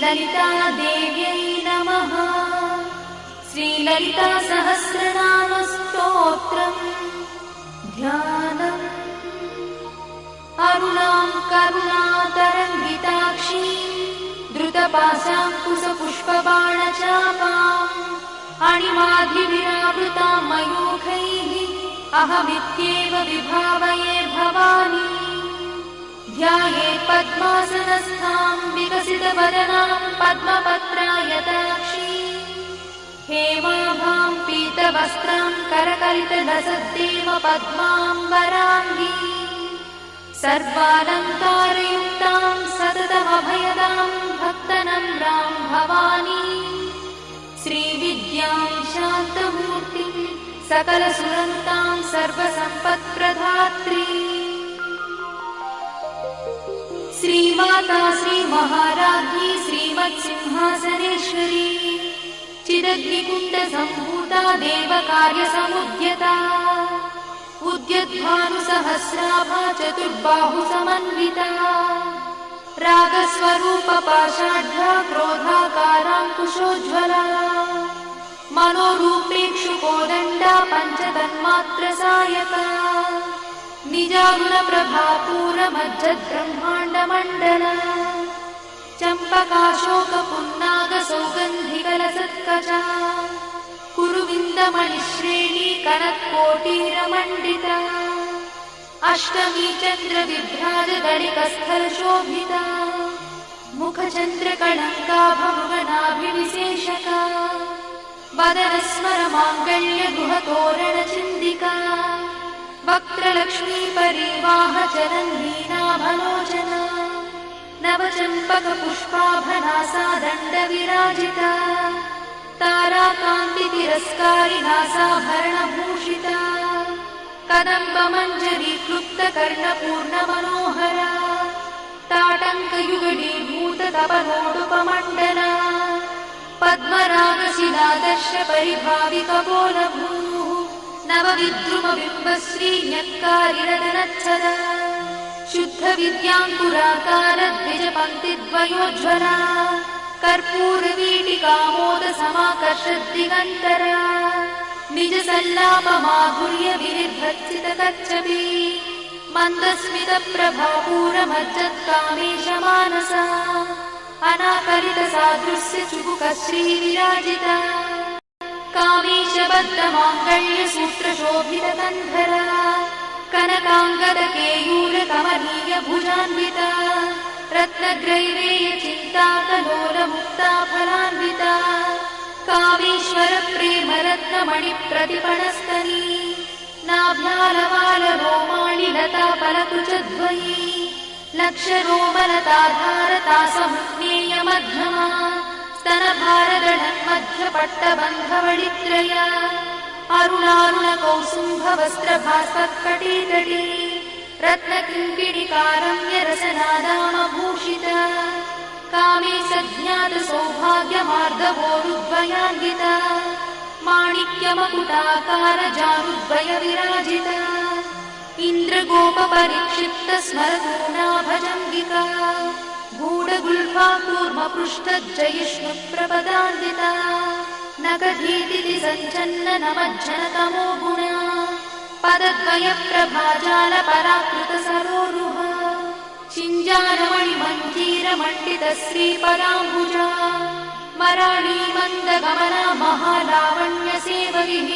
श्रीललितादेव्यै नमः। श्रीललितासहस्रनामस्तोत्रम् ध्यानम्। अरुणां करुणातरङ्गिताक्षीं द्रुतपाशाङ्कुशपुष्पबाणचापाम् अणिमाधिविरावृतां मयूखैः अहमित्येव विभावये भवानी। ध्यायेत् पद्मासनस्थां विकसितवदनां पद्मपत्रायताक्षीं हेमाभां पीतवस्त्रां करकलितलसद्देव पद्माम्बराङ्गी सर्वालङ्कारयुक्तां सततमभयदां भक्तनम्रां भवानी। श्रीविद्यां शान्तमूर्तिं सकलसुरन्तां सर्वसम्पत्प्रदात्री श्रीमाता श्रीमहाराज्ञी श्रीमत्सिंहासनेश्वरी चिदग्निकुण्डसम्भूता देवकार्यसमुद्यता उद्यद्भानुसहस्राभा चतुर्बाहुसमन्विता रागस्वरूपपाषाढ्या क्रोधाकाराङ्कुशोज्ज्वला मनोरूपेक्षुकोदण्डा पञ्चतन्मात्रसायका निजागुणप्रभापूरमज्जद्ब्रह्माण्डमण्डला चम्पकाशोकपुन्नागसौगन्धिकलसत्कचा कुरुविन्दमणिश्रेणी कनत्कोटीरमण्डिता अष्टमी चन्द्रविभ्राजगणिकस्थलशोभिता मुखचन्द्रकणङ्काभमृगनाभिविशेषका वदनस्मरमाङ्गल्यगुहतोरणचिन्दिका वक्त्रलक्ष्मीपरिवाहचरन्नीनाभलोचना नवचम्पकपुष्पाभनासा दण्डविराजिता ताराकान्तितिरस्कारिनासाभरणभूषिता कदम्बमञ्जरीक्लुप्तकर्णपूर्णमनोहरा ताटङ्कयुगलीभूततपनोडुपमण्डला पद्मरागशिलादर्शपरिभाविकपोलभूः नवविद्रुमबिम्बश्रीन्यक्कारिरदनच्छदा शुद्धविद्याङ्कुराकारद्विजपङ्क्तिद्वयोज्ज्वला कर्पूरवीटिकामोदसमाकर्षद्दिगन्तरा निजसल्लापमाधुर्यविनिर्भर्सितकच्छपी मन्दस्मितप्रभापूरमज्जत्कामेशमानसा अनाकलितसादृश्यचुबुकश्रीविराजिता कामेशबद्धमाङ्गल्यसूत्रशोभितकन्धरा कनकाङ्गदकेयूरकमनीयभुजान्विता रत्नग्रैवेयचिन्ताकलोलमुक्ताफलान्विता कामेश्वरप्रेमरत्नमणिप्रतिपणस्तनी नाभ्यालवालरोमाणि लताफलकुचद्वयी लक्षरोमलताधारतासमुज्ञेयमध्यमा स्तनभारदढन्मध्यपट्टबन्धवळित्रया अरुणारुणकौसुम्भवस्त्रभास्वत्कटीतटी रत्नकिङ्किणिकारम्यरसनादामभूषिता कामे सज्ञातसौभाग्यमार्दवोरुद्वयान्विता माणिक्यमकुटाकारजानुद्वयविराजिता इन्द्रगोपपरिक्षिप्तस्मरतूणाभजङ्गिका गूढगुल्फा कूर्मपृष्ठज्जयिष्णुप्रपदान्विता नखधीतिसञ्चन्ननमज्जनतमो गुणा पदद्वयप्रभाजालपराकृतसरोरुहा चिञ्जानमणिमञ्जीरमण्डितश्रीपदाम्बुजा मराळीमन्दगमना महालावण्यसेवगिः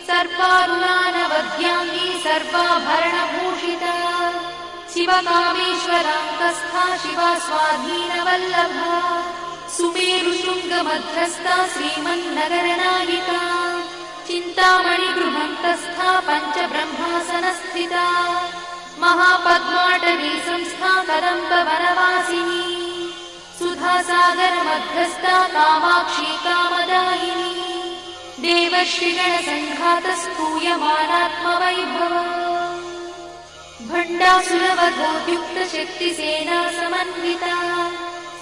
सर्वारुणानवद्याङ्गी सर्वाभरणभूषिता शिवकामेश्वराङ्कस्था शिवा स्वाधीनवल्लभा सुमेरुशृङ्गमध्यस्था श्रीमन्नगरनायिका चिन्तामणिगृहन्तस्था पञ्चब्रह्मासनस्थिता महापद्माटवी संस्था कदम्बवनवासिनी सुधासागरमध्यस्था कामाक्षी कामदायिनी देवर्षिगणसङ्घातस्तूयमानात्मवैभवा भण्डासुरवधोद्युक्तशक्तिसेना समन्विता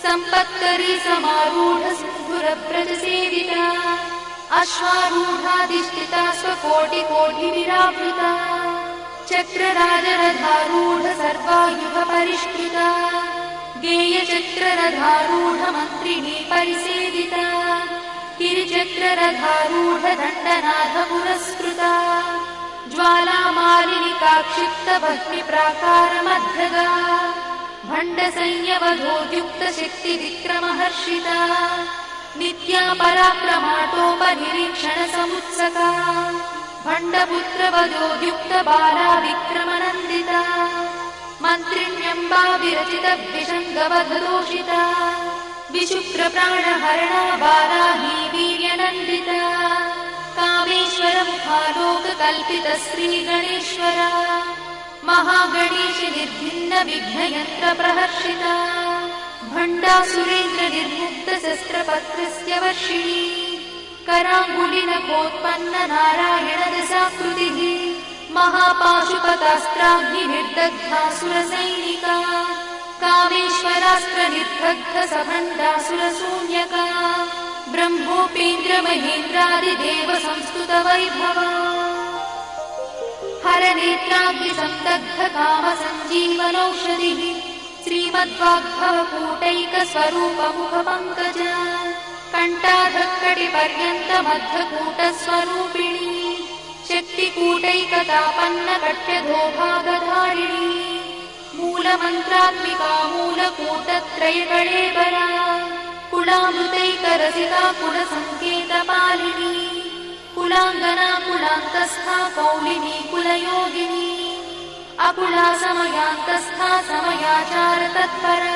सम्पत्करी समारूढसिन्धुरव्रजसेविता अश्वारूढाधिष्ठिता स्वकोटिकोटिविरावृता चक्रराजरथारूढ सर्वायुधपरिष्कृता गेयचक्ररथारूढ मन्त्रिणी परिसेविता गिरिचक्ररथारूढदण्डनाथ पुरस्कृता ज्वालामालिनिकाक्षिप्तभक्तिप्राकारमध्यगा भण्डसंयवधोद्युक्तशक्तिविक्रमहर्षिता नित्या पराक्रमाटोपनिरीक्षणसमुत्सका भण्डपुत्रवधोद्युक्तबाला विक्रमनन्दिता मन्त्रिण्यम्बा विरचितविषङ्गवधदोषिता विशुक्रप्राणहरणा बाला हि वीर्यनन्दिता कामेश्वरमुखालोककल्पितश्रीगणेश्वरा महागणेश निर्भिन्नविघ्नयन्त्रप्रहर्षिता भण्डासुरेन्द्रनिर्मुक्तशस्त्रपत्रस्य वर्षिणी कराङ्गुलिनकोत्पन्ननारायणदशाकृतिः महापाशुपतास्त्राग्निर्दग्धासुरसैनिका कामेश्वरास्त्रनिर्दग्धसभण्डासुरशून्यका ब्रह्मोपेन्द्रमहेन्द्रादिदेवसंस्तुतवैभवा हरनेत्राग्निसन्दग्धकामसञ्जीवनौषधिः श्रीमद्वाग्भवकूटैकस्वरूपमुखपङ्कजा कण्ठाधक्कटिपर्यन्तमद्धकूटस्वरूपिणी शक्तिकूटैकतापन्नकट्यधोभागधारिणी मूलमन्त्रात्मिका मूलकूटत्रयकळेबरा कुलामृतैकरसिका कुलसङ्केतपालिनी कुलाङ्गना कुलान्तस्था कौलिनी कुलयोगिनी अकुला समयान्तस्था समयाचारतत्परा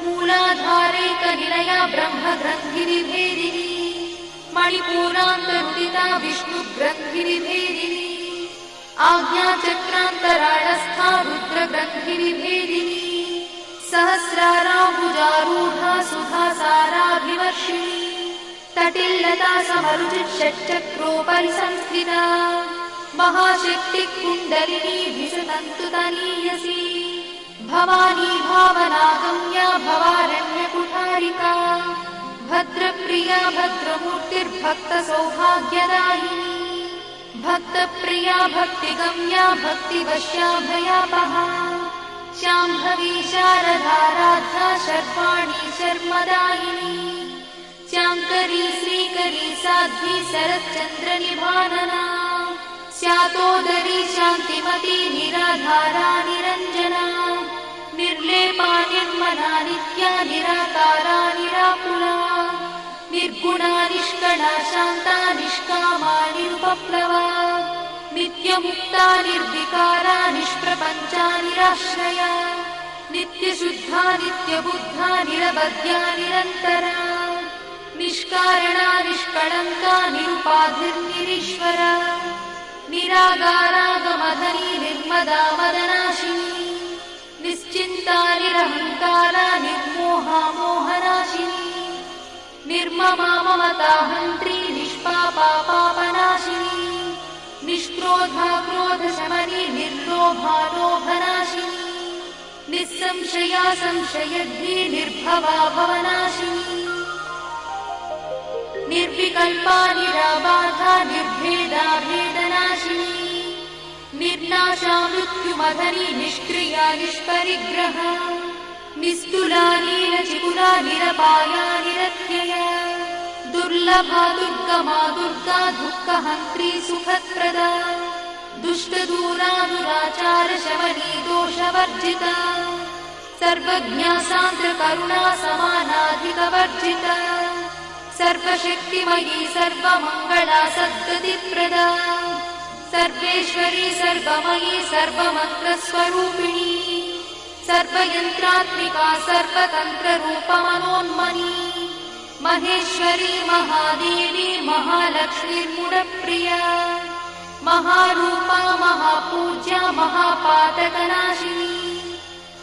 मूलाधारैकनिलया ब्रह्मग्रन्थिनिभेदिनी मणिपूरान्तरुदिता विष्णुग्रन्थिनिभेदिनी आज्ञाचक्रान्तराळस्था रुद्रग्रन्थिनिभेदिनी सहस्राराम्बुजारूढा सुधासाराभिवर्षिणी तटिल्लता समरुचिषट्चक्रोपरि संस्थिता महाशक्तिकुण्डलिनी विशतन्तुतनीयसी भवानी भावनागम्या भवारण्यकुठारिका भद्रप्रिया भद्रमूर्तिर्भक्तसौभाग्यदायिनी भक्तप्रिया भक्तिगम्या भक्तिवश्याभयापहा शाम्भवी शारदाराध्या शर्वाणी शर्मदायिनी शाङ्करी श्रीकरी साध्वी शरच्चन्द्रनिभानना स्यातोदरी शान्तिमती निराधारा निरञ्जना निर्लेपा निर्मला नित्या निराकारा निराकुला निर्गुणा निष्कला शान्ता निष्कामा निरुपप्लवा नित्यमुक्ता निर्विकारा निष्प्रपञ्चा निराश्रया नित्यशुद्धा नित्यबुद्धा निरवध्या निरन्तरा निष्कारणा निष्कळङ्का निरुपाधिर्निरीश्वरा निरागारागमधनी निर्मदा मदनाशिनी निश्चिन्ता निरहङ्कारा निर्मोहा मोहनाशिनी निर्ममा ममताहन्त्री निष्पापा पापनाशिनी निष्क्रोधा क्रोधशमनी निर्लोभा लोभनाशिनी निस्संशया संशयद्धी निर्भवा भवनाशिनी निर्विकल्पा निराबाधा निर्भेदा भेदनाशिनी निर्नाशा मृत्युमधनी निष्क्रिया निष्परिग्रहा निस्तुला नीलचिकुला निरपाया निरत्यया दुर्लभा दुर्गमा दुर्गा दुःखहन्त्री सुखप्रदा दुष्टदूरा दुराचारशमनी दोषवर्जिता सर्वज्ञा सान्द्रकरुणा समानाधिकवर्जिता सर्वशक्तिमयी सर्वमङ्गला सद्गतिप्रदा सर्वेश्वरी सर्वमयी सर्वमन्त्रस्वरूपिणी सर्वयन्त्रात्मिका सर्वतन्त्ररूपमनोन्मनी महेश्वरी महादेवी महालक्ष्मीर्मुडप्रिया महारूपा महापूज्या महापातकनाशिनी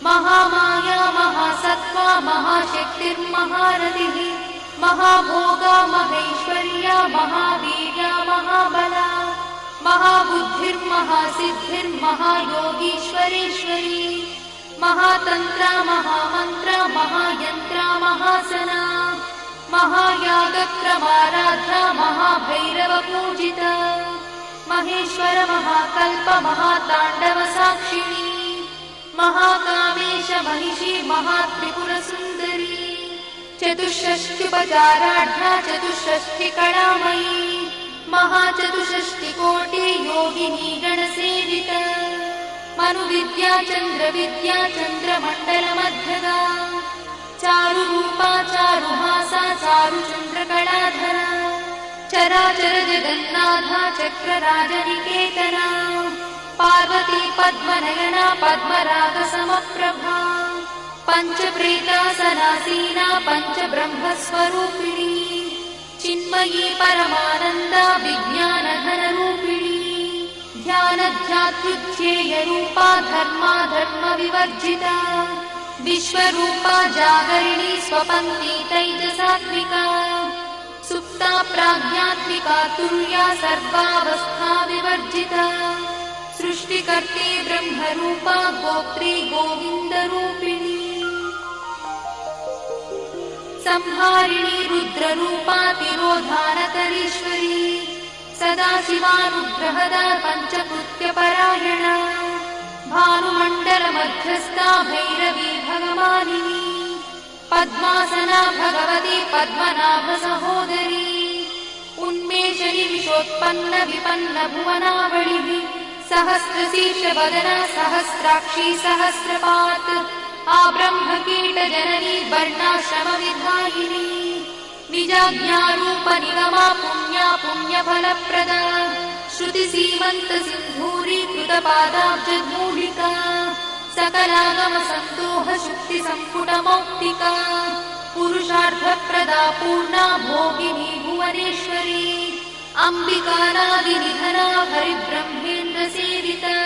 महामाया महासत्त्वा महाशक्तिर्महारथिः महाभोगा महेश्वर्या महावीर्या महाबला महाबुद्धिर्महासिद्धिर्महायोगीश्वरेश्वरी महातन्त्रा महामन्त्रा महायन्त्रा महासना महायागक्रमाराध्या महाभैरवपूजिता महेश्वर महाकल्प महाताण्डवसाक्षिणी महाकामेश महिषी महात्रिपुरसुन्दरी चतुष्षष्ट्युपचाराढ्या चतुष्षष्टिकलामयी महाचतुष्षष्टिकोटि योगिनी गणसेविता मनुविद्या चन्द्रविद्या चन्द्रमण्डलमध्यगा चारुरूपा चारुहासा चारुचन्द्रकलाधरा चराचर जगन्नाथा चक्रराजनिकेतना पार्वती पद्मनयना पद्मरागसमप्रभा पञ्चप्रेतासनासीना पञ्चब्रह्मस्वरूपिणी चिन्मयी परमानन्दा विज्ञानघनरूपिणी ध्यानध्यातृध्येयरूपा धर्मा धर्मविवर्जिता विश्वरूपा जागरिणी स्वपन्ती तैजसात्मिका सुप्ता प्राज्ञात्मिका तुल्या सर्वावस्था विवर्जिता सृष्टिकर्त्री ब्रह्मरूपा गोत्री गोविन्दरूपिणी संहारिणी रुद्ररूपा तिरोधानकरीश्वरी सदाशिवानुग्रहदा पञ्चकृत्यपरायणा भानुमण्डलमध्यस्था भैरवी भगवानिनी पद्मासना भगवती पद्मनाभसहोदरी उन्मेषणि विशोत्पन्न विपन्न भुवनावलिः सहस्रशीर्षवदना सहस्राक्षी सहस्रपात् आब्रह्मकीटजननी वर्णाश्रमविधायिनी निजाज्ञारूपनिगमा पुण्या पुण्यफलप्रदा श्रुतिसीमन्तसिन्धूरीकृतपादाब्जमूलिका सकलागमसन्दोहशुक्तिसम्पुटमौक्तिका पुरुषार्थप्रदा पूर्णा भोगिनी भुवनेश्वरी अम्बिकानादिनिधना हरिब्रह्मेन्द्रसेविता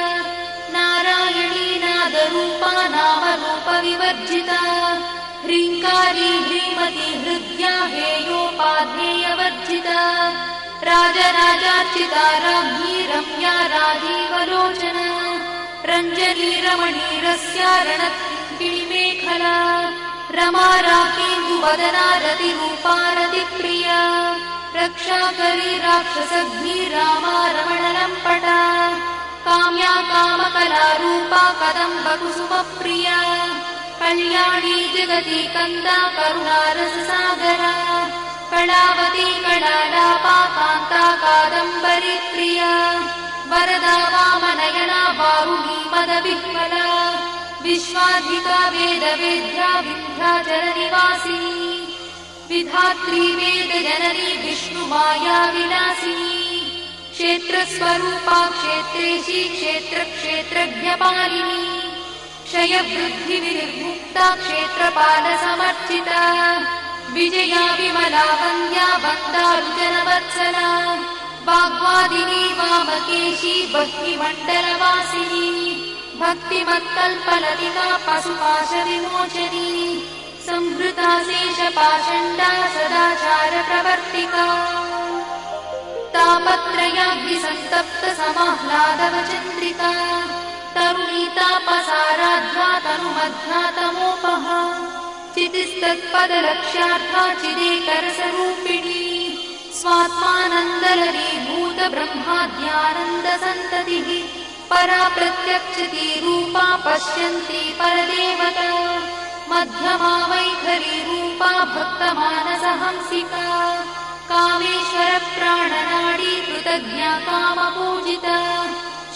नारायणी नादरूपा नामरूपविवर्जिता ह्रीङ्कारी ह्रीमती हृद्या हेयोपाधेयवर्जिता राजराजार्चिता राज्ञी रम्या राजीवलोचना रञ्जनी रमणीरस्या रणत्किणिमेखला रमा राकेन्दुवदना रतिरूपा रतिप्रिया रक्षाकरी राक्षसग्नी रामा रमणलम्पटा काम्या कामकलारूपा कदम्बकुसुमप्रिया कल्याणी जगती कन्दा करुणारससागरा कलावती कलालापा कान्ता कादम्बरी प्रिया वरदा वामनयना वारुणी मदविह्वला विश्वाधिका वेदवेद्या विन्ध्याचलनिवासिनी विधात्री वेदजननी विष्णुमाया विलासिनी क्षेत्रस्वरूपा क्षेत्रेशी क्षेत्रक्षेत्रज्ञपालिनी क्षयवृद्धिविनिर्मुक्ता क्षेत्रपालसमर्चिता विजया विमला वन्द्या वन्दारुजनवत्सला वाग्वादिनी वामकेशी भक्तिमण्डलवासिनी भक्तिमत्कल्पलतिका पशुपाशविमोचनी संहृता शेषपाषण्डा सदाचारप्रवर्तिका तापत्रयाग्निसन्तप्त समाह्लादवचन्द्रिका तरुणीतापसाराध्या तनुमध्यातमोपहा चितिस्तत्पदलक्ष्यार्था चिदेकरसरूपिणी स्वात्मानन्दलरीभूत ब्रह्माद्यानन्दसन्ततिः परा प्रत्यक्षती रूपा पश्यन्ती परदेवता मध्यमा वैखरी रूपा भक्तमानसहंसिका कामेश्वर प्राणनाडी कृतज्ञा कामपूजिता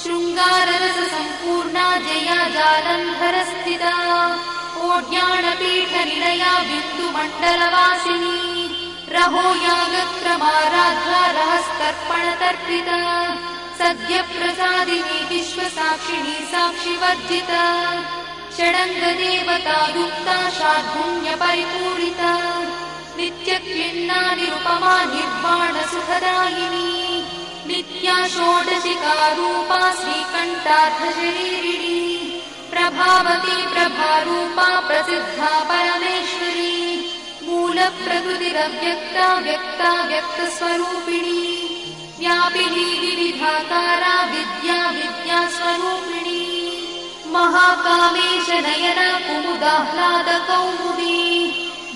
शृङ्गाररससम्पूर्णा जया जालन्धरस्थिता ओड्याणपीठनिलया बिन्दुमण्डलवासिनी रहो यागक्रमाराध्या रहस्तर्पणतर्पिता सद्यप्रसादिनी विश्वसाक्षिणी साक्षिवर्जिता षडङ्गदेवता युक्ता शार्दूल्यपरिपूरिता नित्यक्लिन्ना निरुपमा निर्वाणसुखदायिनी नित्या षोडशिका रूपा श्रीकण्ठार्थशरीरिणी प्रभावती प्रभारूपा प्रसिद्धा परमेश्वरी मूलप्रकृतिरव्यक्ता व्यक्ता व्यक्तस्वरूपिणी व्यापिनी विविधाकारा विद्या विद्यास्वरूपिणी महाकामेश नयना कुमुदाह्लादकौमुदी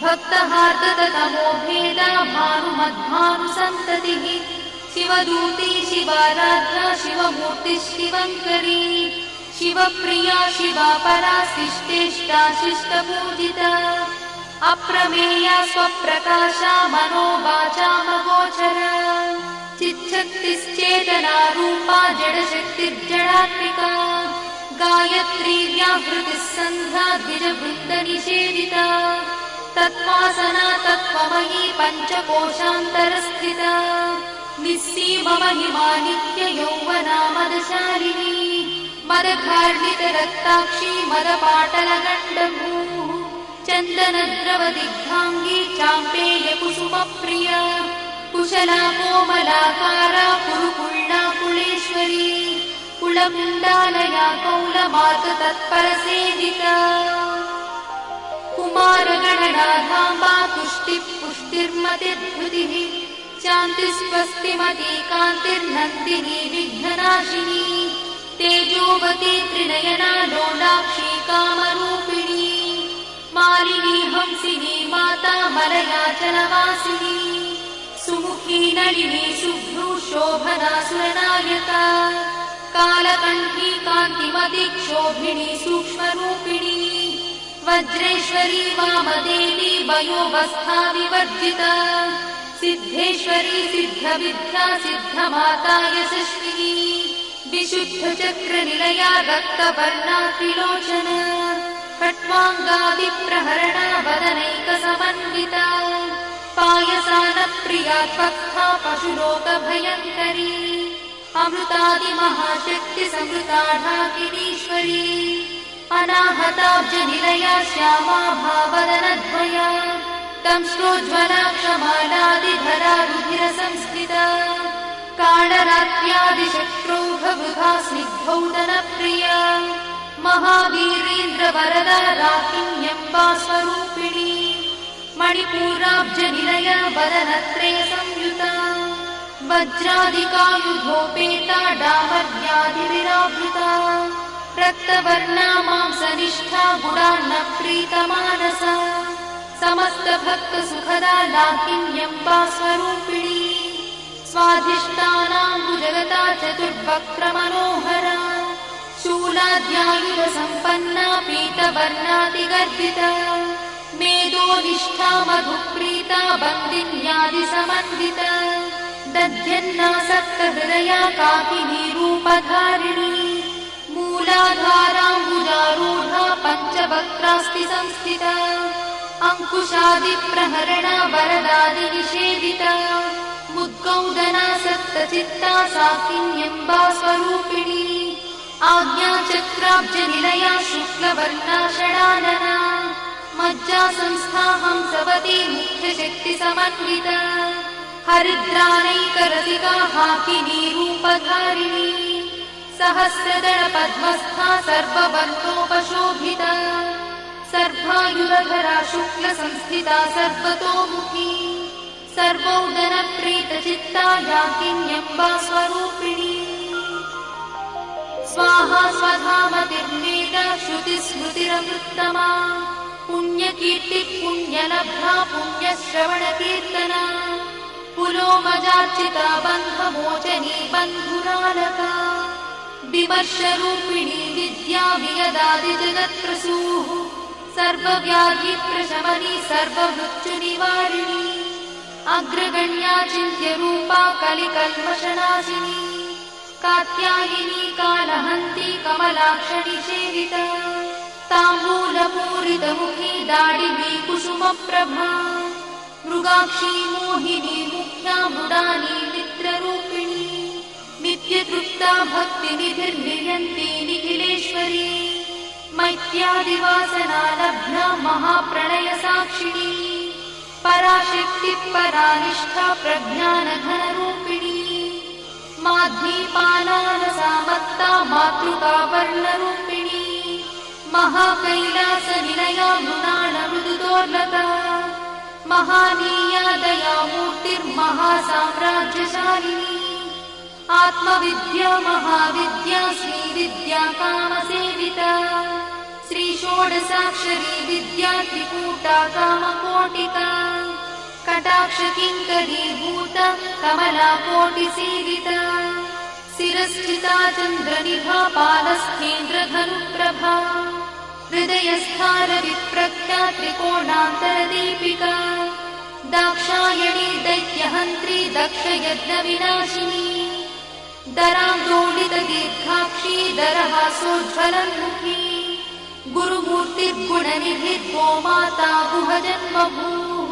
भक्तहार्दतमोभेदा भानुमद्भानुसन्ततिः शिवदूती शिवाराध्या शिवमूर्तिः शिवङ्करी शिवप्रिया शिवा परा शिष्टेष्टा शिष्टपूजिता अप्रमेया स्वप्रकाशा मनोवाचामगोचरा चिच्छक्तिश्चेतना रूपा जडशक्तिर्जडात्मिका गायत्री व्याहृतिः सन्ध्या द्विजवृन्दनिषेविता तत्त्वासना तत्त्वमयी पञ्चकोशान्तरस्थिता निःसीममहिमा नित्ययौवना मदशालिनी मदघार्णितरक्ताक्षी मदपाटलगण्डभूः चन्दनद्रवदिग्धाङ्गी चाम्पेयकुसुमप्रिया कुशला कोमलाकारा कुरुकुळ्ळा कुलेश्वरी कुलकुण्डालया कौलमार्गतत्परसेविता कुमारगणनाथाम्बा तुष्टिः पुष्टिर्मतिर्धृतिः शान्तिस्वस्तिमती कान्तिर्नन्दिनी विघ्ननाशिनी तेजोवती त्रिनयना लोलाक्षी कामरूपिणी मालिनी हंसिनी माता मलयाचलवासिनी सुमुखी नलिनी शुभ्रू शोभना सुरनायका कालकण्ठी कान्तिमती क्षोभिणी सूक्ष्मरूपिणी वज्रेश्वरी वामदेवी वयोवस्था विवर्जिता सिद्धेश्वरी सिद्धविद्या सिद्धमाता यशस्विनी विशुद्धचक्रनिलया रक्तवर्णा त्रिलोचना खट्वाङ्गादिप्रहरणा वदनैकसमन्विता पायसानप्रिया त्वक्था पशुलोकभयङ्करी अमृतादिमहाशक्तिसमृता ढाकिनीश्वरी अनाहताब्जनिलया श्यामा भावदनद्वया दंश्रोज्ज्वला क्षमालादिधरा रुधिरसंस्थिता कालरात्र्यादिशत्रुघवृथा स्निग्धौदनप्रिया महावीरेन्द्रवरदा राकिन्यम्बा स्वरूपिणी मणिपूराब्जनिलया वदनत्रयसंयुता वज्रादिकायुधोपेता डामर्यादिविरावृता रक्तवर्णा मांसनिष्ठा गुडान्नप्रीतमानसा समस्तभक्तसुखदा लाकिन्यम्बा स्वरूपिणी स्वाधिष्ठानाम्बुजगता चतुर्वक्त्रमनोहरा शूलाद्यायुधसम्पन्ना पीतवर्णातिगर्भिता मेदोनिष्ठा मधुप्रीता बन्दिन्यादिसमन्विता दध्यन्नासक्तहृदया काकिनी रूपधारिणी मूलाधाराम्बुजारूढा पञ्चवक्त्रास्ति संस्थिता अङ्कुशादिप्रहरणा वरदादिनिषेविता मुद्गौदना सप्तचित्ता साकिन्यम्बा स्वरूपिणी आज्ञाचक्राब्जनिलया शुक्लवर्णा षडानना मज्जा संस्था हंसवती मुख्यशक्तिसमन्विता हरिद्रानैकरसिका हाकिनी रूपधारिणी सहस्रदलपद्मस्था सर्ववर्णोपशोभिता सर्वायुधरा शुक्लसंस्थिता सर्वतोमुखी सर्वौदनप्रीतचित्ता याकिन्यम्बा स्वरूपिणी स्वाहा स्वधामतिर्मेधा श्रुतिस्मृतिरमृत्तमा पुण्यकीर्तिः पुण्यलब्धा पुण्यश्रवणकीर्तना पुलोमजार्चिता बन्धमोचनी बन्धुरालका विमर्शरूपिणी विद्या वियदादिजगत्प्रसूः सर्वव्याधिप्रशमनी सर्वमृत्युनिवारिणी अग्रगण्या चिन्त्यरूपा कलिकल्मषनाशिनी कात्यायिनी कालहन्ती कमलाक्षणी सेविता ताम्बूलपूरितमुखी दाडिवी कुसुमप्रभा मृगाक्षी मोहिनी मुख्या मृडानी मित्ररूपिणी नित्यतृप्ता भक्तिनिधिर्नियन्ती निखिलेश्वरी मैत्यादिवासना लब्धा महाप्रणयसाक्षिणी पराशक्तिः परानिष्ठा प्रज्ञानघनरूपिणी माध्वीपालानसामत्ता मातृका वर्णरूपिणी महाकैलासनिलया मृणालमृदुदोर्लता महानीया दयामूर्तिर्महासाम्राज्यशालिनी आत्मविद्या महाविद्या श्रीविद्या कामसेविता श्रीषोडशाक्षरी विद्या त्रिकूटा कामकोटिका कटाक्षकिङ्करीभूता कमलाकोटिसेविता शिरस्थिता चन्द्रनिभा पालस्थेन्द्रधनुप्रभा हृदयस्थारविप्रख्या त्रिकोणान्तरदीपिका दाक्षायणी दैत्यहन्त्री दक्षयज्ञविनाशिनी दरान्दोलितदीर्घाक्षी दरहासोज्ज्वलन्मुखी गुरुमूर्तिर्गुणनिधिर्गो माता गुहजन्मभूः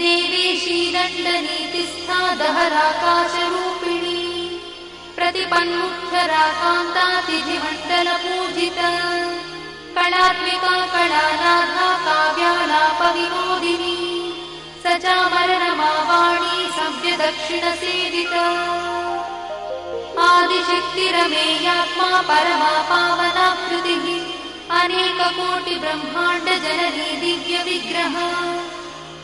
देवेशी दण्डनीतिस्था दहराकाशरूपिणी प्रतिपन्मुख्यराकान्तातिथिमण्डलपूजिता कलात्मिका कलानाथा काव्यालापविनोदिनी सचामरनमावाणी सव्यदक्षिणसेविता आदिशक्तिरमेयात्मा परमा पावनाकृतिः अनेककोटिब्रह्माण्डजननी दिव्यविग्रह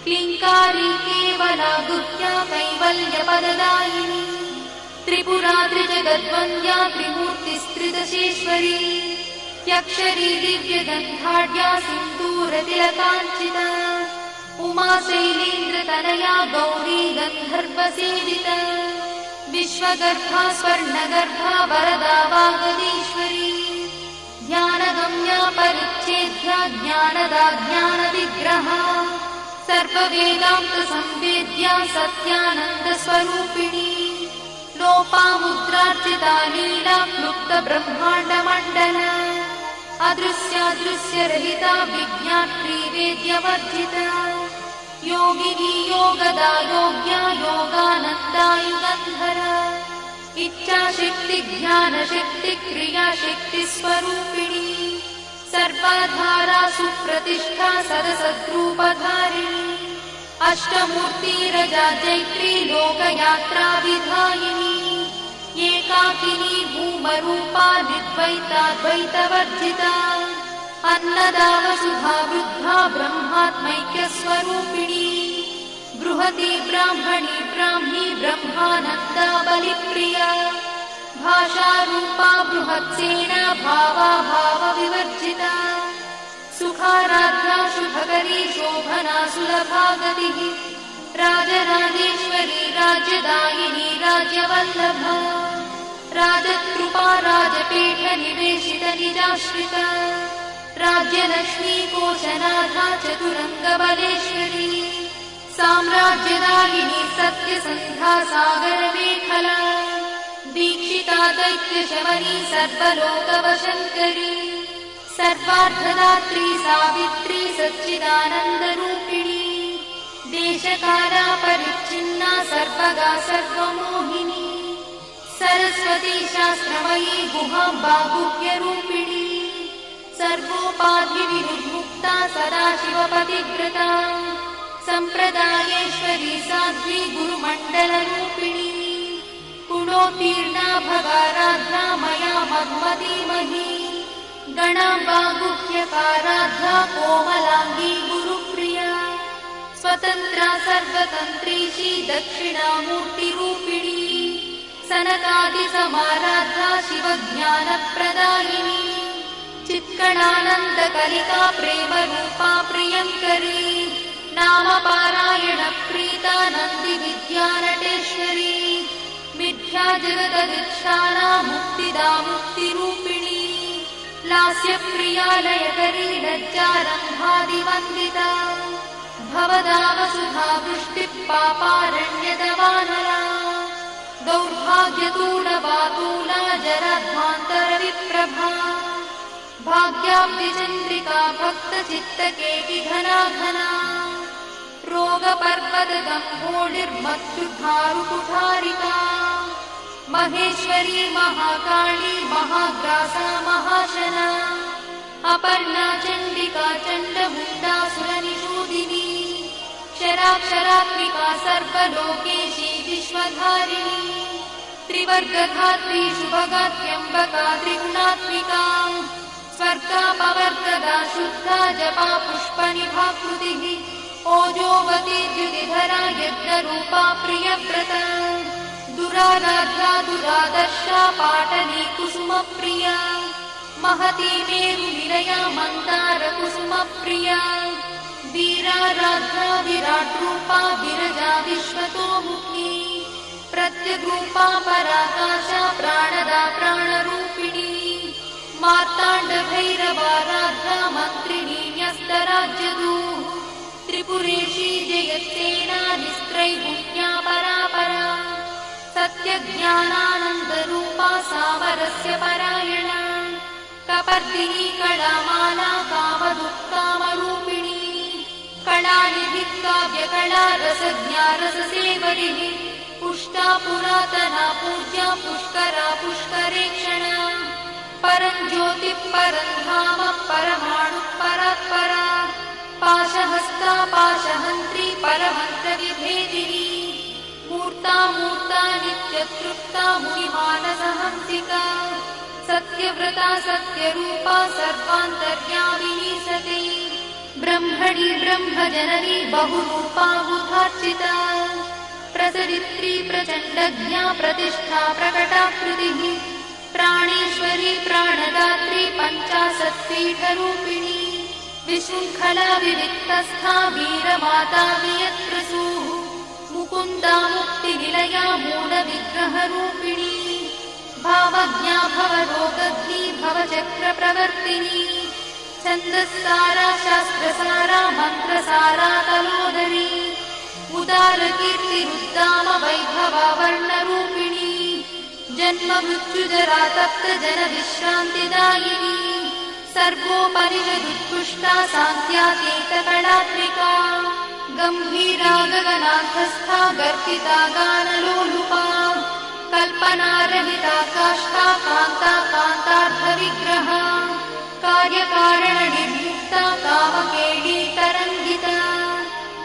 क्लीङ्कारी केवला गुह्या कैवल्यपददायिनी त्रिपुरा त्रिजगद्वन्द्या त्रिमूर्तिस्त्रिदशेश्वरी यक्षरी दिव्यगन्धाढ्या सिन्दूरतिलकाञ्चिता उमा शैलेन्द्रतनया गौरी गन्धर्वसेविता विश्वगर्भा स्वर्णगर्भा वरदा वागदीश्वरी ध्यानगम्या परिच्छेद्या ज्ञानदा ज्ञानविग्रहा सर्ववेदान्तसंवेद्या सत्यानन्दस्वरूपिणी लोपामुद्रार्चिता लीला क्लुप्तब्रह्माण्डमण्डला अदृश्यादृश्यरहिता विज्ञात्री वेद्यवर्जिता योगिनी योगदा योग्या योगानन्दा युगन्धरा इच्छाशक्ति ज्ञानशक्ति क्रियाशक्ति स्वरूपिणी सर्वाधारा सुप्रतिष्ठा सदसद्रूपधारिणी अष्टमूर्तिरजा जैत्री लोकयात्रा विधायिनी एकाकिनी भूमरूपा निर्द्वैताद्वैतवर्जिता अन्नदा वसुधा वृद्धा ब्रह्मात्मैक्यस्वरूपिणी बृहती ब्राह्मणी ब्राह्मी ब्रह्मानन्दा बलिप्रिया भाषारूपा बृहत्सेना भावा भावविवर्जिता सुखाराध्या शुभकरी शोभना सुलभा गतिः राजराजेश्वरी राज्यदायिनी राज्यवल्लभा राजकृपा राजपीठ निवेशित निजाश्रिता राज्यलक्ष्मी कोशनाथा चतुरङ्गबलेश्वरी साम्राज्यदायिनी सत्यसन्धा सागरमेखला दीक्षिता दैत्यशमनी सर्वलोकवशङ्करी सर्वार्थदात्री सावित्री सच्चिदानन्दरूपिणी देशकाला परिच्छिन्ना सर्वगा सर्वमोहिनी सरस्वती शास्त्रमयी गुहाम्बा गुह्यरूपिणी सर्वोपाधिविमुक्ता सदाशिवपतिव्रता सम्प्रदायेश्वरी साध्वी गुरुमण्डलरूपिणी गुणोत्तीर्णा भगाराध्या मया मधुमतीमही गणाम्बा गुह्यकाराध्या कोमलाङ्गी गुरुप्रिया स्वतन्त्रा सर्वतन्त्रीशी दक्षिणामूर्तिरूपिणी सनकादिसमाराध्या शिवज्ञानप्रदायिनी चित्कणानन्दकलिका प्रेमरूपा प्रियङ्करी नामपारायणप्रीता नन्दिविद्या नटेश्वरी मिथ्या जगदधिष्ठाना मुक्तिदा मुक्तिरूपिणी लास्यप्रिया लयकरी लज्जारम्भादिवन्दिता भवदा वसुधा वृष्टिः पापारण्यदवानला दौर्भाग्यतूलवातूला जराध्वान्तरविप्रभा भाग्याब्धिचन्द्रिका भक्तचित्तकेकिघना घना रोगपर्वतगम्भोलिर्मत्युद्धारुकुठारिका महेश्वरी महाकाली महाग्रासा महाशना अपर्णा चण्डिका चण्डमुण्डासुरनिषूदिनी क्षराक्षरात्मिका सर्वलोकेशी विश्वधारिणी त्रिवर्गधात्री शुभगात्यम्बका त्रिगुणात्मिका स्वर्गापवर्गदा शुद्धा जपा पुष्पनिभाकृतिः ओजोवती द्युतिधरा यज्ञरूपा प्रियव्रता दुराराध्या दुरादर्शा पाटली कुसुमप्रिया महती मेरुनिलया मन्दारकुसुमप्रिया वीराराध्या विराट्रूपा विरजा विश्वतोमुखी प्रत्यग्रूपा पराकाशा प्राणदा प्राणरूपिणी मार्ताण्डभैरवाराध्या मन्त्रिणी न्यस्तराज्यदूः त्रिपुरेशी जयत्सेना निस्त्रैगुण्या परापरा सत्यज्ञानानन्दरूपा सामरस्य परायणा कपर्दिनी कलामाला कामदुःकामरूपिणी कलानिधिः काव्यकला रसज्ञा रससेवरिः पुष्टा पुरातना पूज्या पुष्करा पुष्करेक्षणा परं ज्योतिः परं धाम परमाणुः परात्परा पाशहस्ता पाशहन्त्री परमन्त्रविभेदिनी मूर्ता मूर्ता नित्यतृप्ता मुनिमानसहंसिका सत्यव्रता सत्यरूपा सर्वान्तर्यामिनी सती ब्रह्मणि ब्रह्मजननी बहुरूपा बुधार्चिता प्रसरित्री प्रचण्डज्ञा प्रतिष्ठा प्रकटाकृतिः प्राणेश्वरी प्राणदात्री पञ्चाशत्पीठरूपिणी विशृङ्खला विविक्तस्था वीरमाता वियत्रसूः मुकुन्दा मुक्तिनिलया मूलविग्रहरूपिणी भावज्ञा भवरोगग्नी भवचक्रप्रवर्तिनी छन्दस्सारा शास्त्रसारा मन्त्रसारा तलोदरी उदारकीर्तिरुद्दाम वैभवा वर्णरूपिणी जन्म मृत्युजरा तप्त जनविश्रान्तिदायिनी सर्वोपनिषदुत्कृष्टा सान्त्यातीतकलात्मिका गम्भीरा गगनाथस्था गर्पिता गानलोलुपा कल्पनारहिता काष्ठा कान्ता कान्तार्थविग्रहा कार्यकारणनिर्मुक्ता कामकेली तरङ्गिता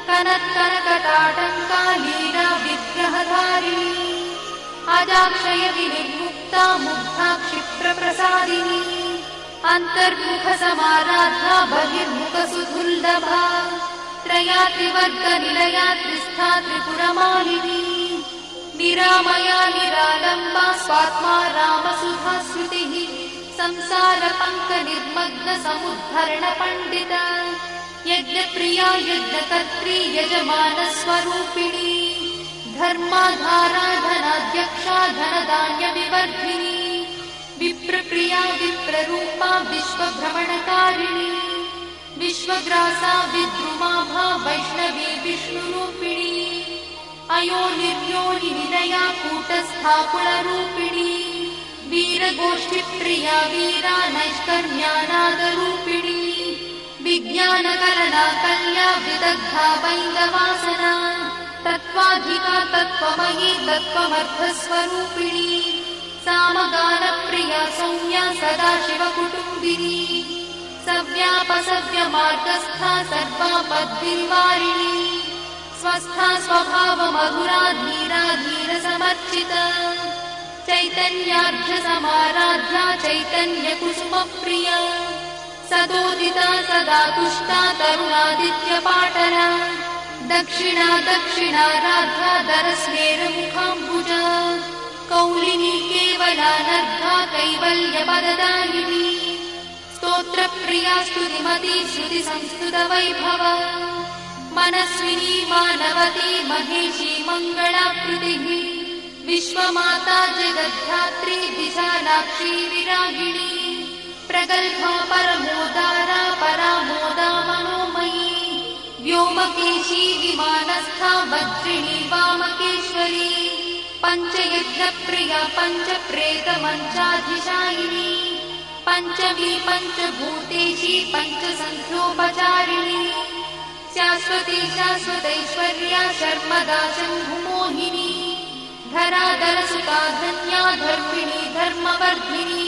कनत्कनकटाटङ्का लीला विग्रहधारिणी अजाक्षय विनिर्मुक्ता मुग्धा क्षिप्रप्रसादिनी अन्तर्मुखसमाराधा बहिर्मुखसुदुर्लभा त्रया त्रिवर्गनिलया त्रिस्था त्रिपुरमालिनी निरामया निरालम्बा स्वात्मा रामसुधाश्रुतिः संसारपङ्कनिर्मग्नसमुद्धरणपण्डिता यज्ञप्रिया यज्ञकर्त्री यजमानस्वरूपिणी धर्माधारा धनाध्यक्षा धनधान्यविवर्धिनी विप्रप्रिया विप्ररूपा विश्वभ्रमणकारिणी विश्वग्रासा विद्रुमाभा वैष्णवी विष्णुरूपिणी अयोनिर्योनिनिलया कूटस्था कुलरूपिणी वीरगोष्ठिप्रिया वीरा नैष्कर्म्यानादरूपिणी विज्ञानकरणा कल्या विदग्धा वैन्दवासना तत्त्वाधिका तत्त्वमयी तत्त्वमर्थस्वरूपिणी सामगानप्रिया सौम्या सदाशिवकुटुम्बिनी सव्यापसव्यमार्गस्था सर्वापद्विनिवारिणी स्वस्था स्वभावमधुरा धीरा धीरसमर्चिता चैतन्यार्घ्यसमाराध्या चैतन्यकुसुमप्रिया सदोदिता सदा तुष्टा तरुणादित्यपाटला दक्षिणा दक्षिणाराध्या दरस्मेरमुखाम्बुजा कौलिनी केवलानर्घा कैवल्यपददायिनी स्तोत्रप्रिया स्तुतिमती श्रुतिसंस्कृतवैभवा मनस्विनी मानवती महेशी मङ्गलाकृतिः विश्वमाता जगद्धात्री विशालाक्षी विरागिणी प्रगल्भा परमोदारा परामोदा मनोमयी व्योमकेशी विमानस्था वज्रिणी वामकेश्वरी पञ्चयज्ञप्रिया पञ्चप्रेतमञ्चाधिशायिनी पञ्चमी पञ्चभूतेशी पञ्चसन्ध्योपचारिणी शाश्वती शाश्वतैश्वर्या शर्मदा शम्भुमोहिनी धराधरसुता धन्या धर्मिणी धर्मवर्धिनी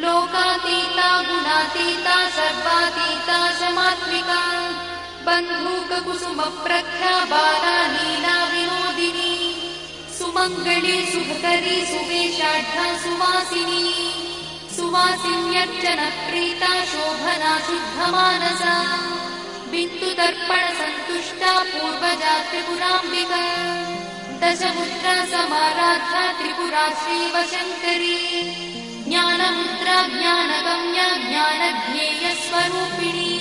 लोकातीता गुणातीता सर्वातीता समात्मिका बन्धूककुसुमप्रख्या बाला लीला विनोदिनी सुमङ्गली सुभकरी सुवेशाढ्या सुवासिनी सुवासिन्यर्चनप्रीता शोभना शुद्धमानसा बिन्दुदर्पणसन्तुष्टा पूर्वजा त्रिपुराम्बिका दशमुद्रा समाराध्या त्रिपुरा श्रीवशङ्करी ज्ञानमुद्रा ज्ञानगम्या ज्ञानज्ञेयस्वरूपिणी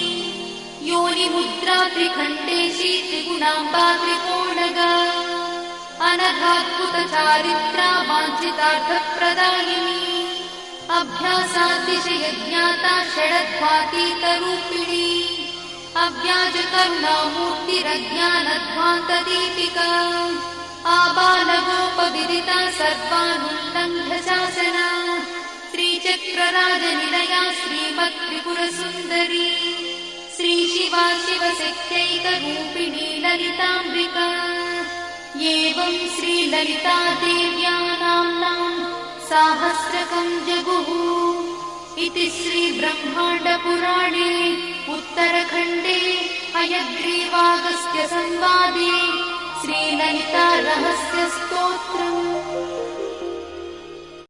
योनिमुद्रा त्रिखण्डेशी त्रिगुणाम्बा त्रिकोणगा अनघाद्भुतचारित्रा वाञ्छितार्थप्रदायिनी अभ्यासातिशयज्ञाता षडध्वातीतरूपिणी अव्याजकरुणामूर्तिरज्ञानध्वान्तदीपिका आबालगोपविदिता सर्वानुल्लङ्घ्य शासना श्रीचक्रराजनिलया श्रीमत्त्रिपुरसुन्दरी श्रीशिवा शिवशक्त्यैकरूपिणी ललिताम्बिका एवं श्रीललितादेव्या नाम्नां साहस्रकं जगुः इति श्रीब्रह्माण्डपुराणे उत्तरखण्डे हयग्रीवागस्त्यसंवादे श्रीललितारहस्यस्तोत्रम्।